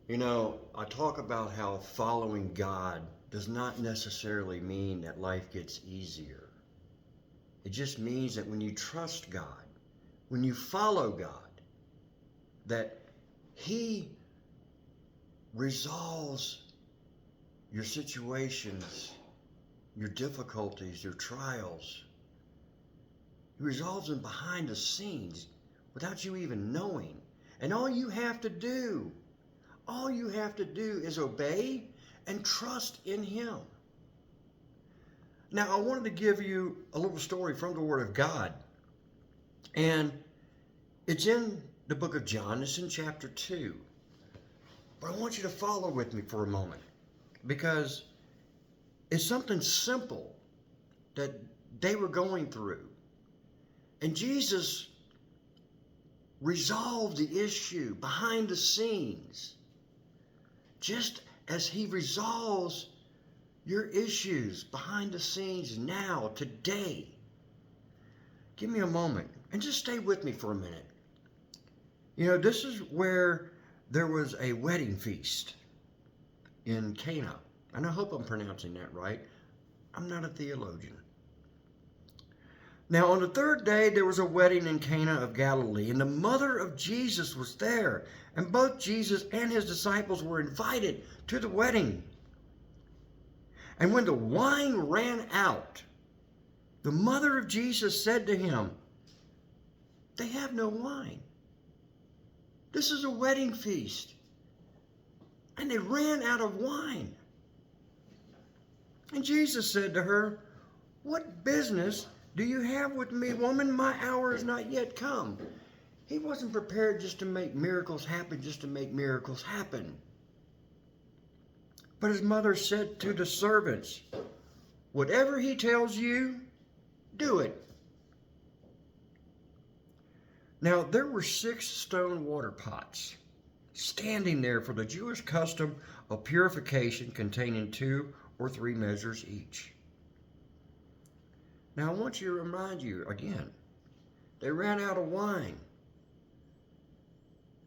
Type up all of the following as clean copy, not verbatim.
You know, I talk about how following God does not necessarily mean that life gets easier. It just means that when you trust God, when you follow God, that He resolves your situations, your difficulties, your trials. He resolves them behind the scenes without you even knowing. And all you have to do is obey and trust in Him. Now, I wanted to give you a little story from the Word of God. And it's in the book of John. It's in chapter 2. But I want you to follow with me for a moment because it's something simple that they were going through. And Jesus resolved the issue behind the scenes, just as He resolves your issues behind the scenes now, today. Give me a moment and just stay with me for a minute. You know, this is where there was a wedding feast in Cana. And I hope I'm pronouncing that right. I'm not a theologian. Now, on the third day, there was a wedding in Cana of Galilee, and the mother of Jesus was there. And both Jesus and his disciples were invited to the wedding. And when the wine ran out, the mother of Jesus said to him, "They have no wine. This is a wedding feast." And they ran out of wine. And Jesus said to her, "What business do you have with me, woman? My hour is not yet come." He wasn't prepared just to make miracles happen, just to make miracles happen. But his mother said to the servants, "Whatever he tells you, do it." Now there were 6 stone water pots standing there for the Jewish custom of purification, containing 2 or 3 measures each. Now I want you to remind you again, they ran out of wine.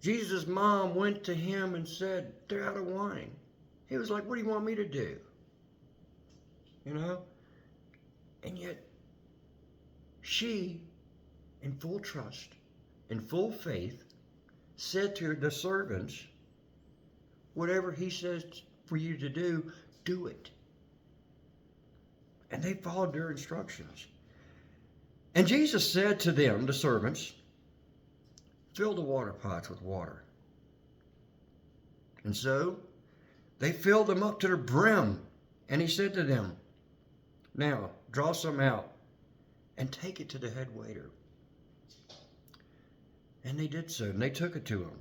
Jesus' mom went to him and said, "They're out of wine." He was like, "What do you want me to do?" You know? And yet, she, in full trust, in full faith, said to the servants, "Whatever he says for you to do, do it." And they followed their instructions. And Jesus said to them, the servants, "Fill the water pots with water." And so they filled them up to the brim. And he said to them, "Now draw some out and take it to the head waiter." And they did so, and they took it to him.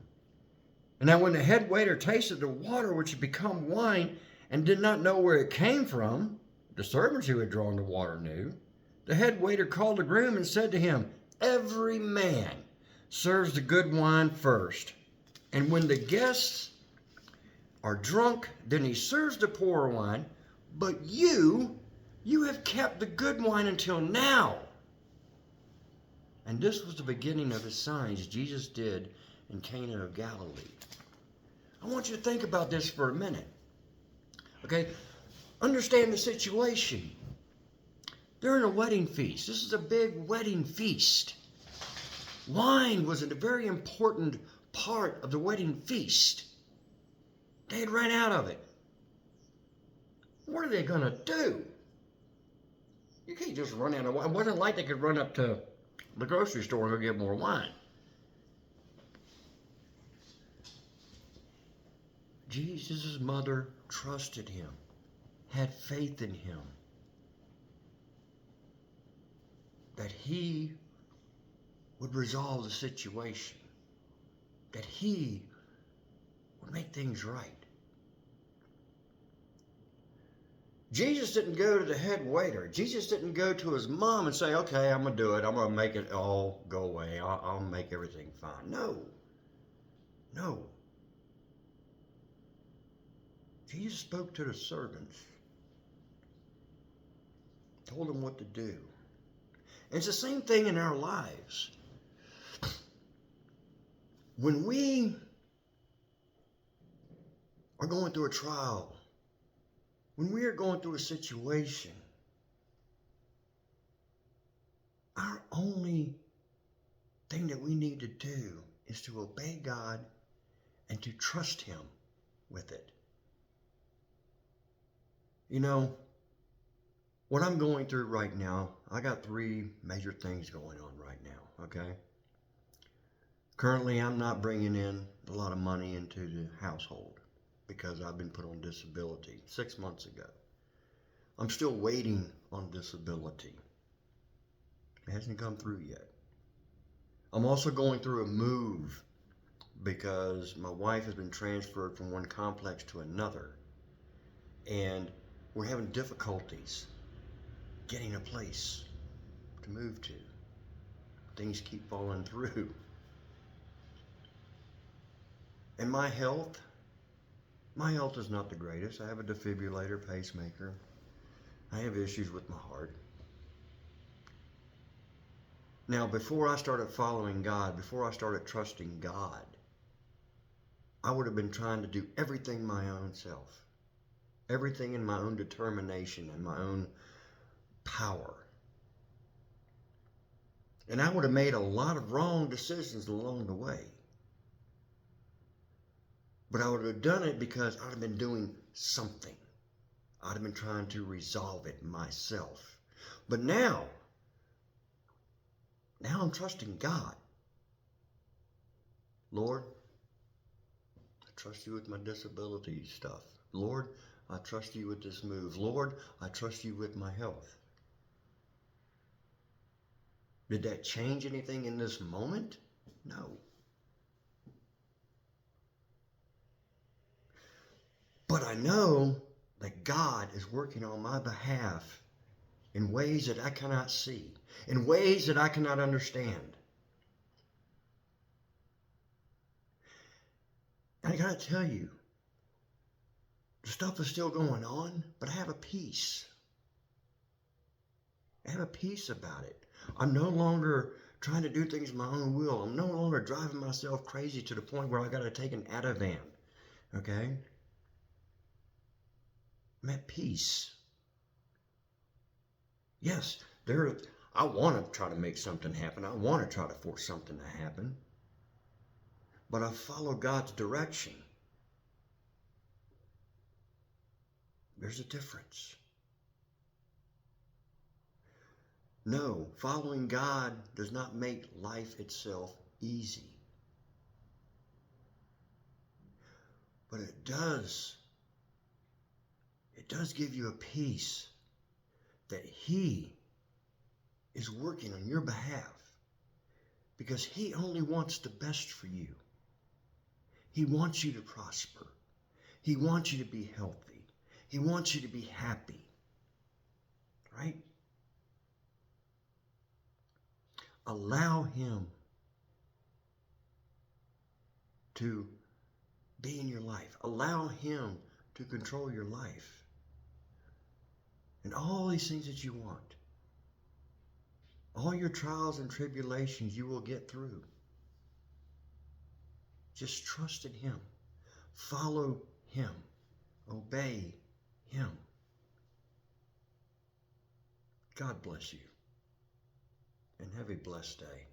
And now when the head waiter tasted the water which had become wine and did not know where it came from, the servants who had drawn the water knew. The head waiter called the groom and said to him, "Every man serves the good wine first, and when the guests are drunk, then he serves the poor wine. But you have kept the good wine until now." And this was the beginning of the signs Jesus did in Cana of Galilee. I want you to think about this for a minute. Okay? Understand the situation. They're in a wedding feast. This is a big wedding feast. Wine was a very important part of the wedding feast. They had run out of it. What are they going to do? You can't just run out of wine. It wasn't like they could run up to the grocery store and go get more wine. Jesus' mother trusted him, had faith in him, that he would resolve the situation, that he would make things right. Jesus didn't go to the head waiter. Jesus didn't go to his mom and say, "Okay, I'm going to do it. I'm going to make it all go away. I'll make everything fine." No. No. Jesus spoke to the servants, told them what to do. And it's the same thing in our lives. When we are going through a trial, when we are going through a situation, our only thing that we need to do is to obey God and to trust Him with it. You know, what I'm going through right now, I got 3 major things going on right now, okay? Currently, I'm not bringing in a lot of money into the household because I've been put on disability 6 months ago. I'm still waiting on disability. It hasn't come through yet. I'm also going through a move because my wife has been transferred from one complex to another, and we're having difficulties getting a place to move to. Things keep falling through. And my health is not the greatest. I have a defibrillator, pacemaker. I have issues with my heart. Now, before I started following God, before I started trusting God, I would have been trying to do everything my own self. Everything in my own determination and my own power. And I would have made a lot of wrong decisions along the way. But I would have done it because I'd have been doing something. I'd have been trying to resolve it myself. But now I'm trusting God. Lord, I trust you with my disability stuff. Lord, I trust you with this move. Lord, I trust you with my health. Did that change anything in this moment? No. But I know that God is working on my behalf in ways that I cannot see, in ways that I cannot understand. And I gotta tell you, the stuff is still going on, but I have a peace. I have a peace about it. I'm no longer trying to do things my own will. I'm no longer driving myself crazy to the point where I gotta take an Ativan. Okay? I'm at peace. Yes, I want to try to make something happen. I want to try to force something to happen. But I follow God's direction. There's a difference. No, following God does not make life itself easy. But it does give you a peace that He is working on your behalf because He only wants the best for you. He wants you to prosper. He wants you to be healthy. He wants you to be happy. Right? Allow Him to be in your life. Allow Him to control your life. And all these things that you want. All your trials and tribulations you will get through. Just trust in Him. Follow Him. Obey Him. God bless you. And have a blessed day.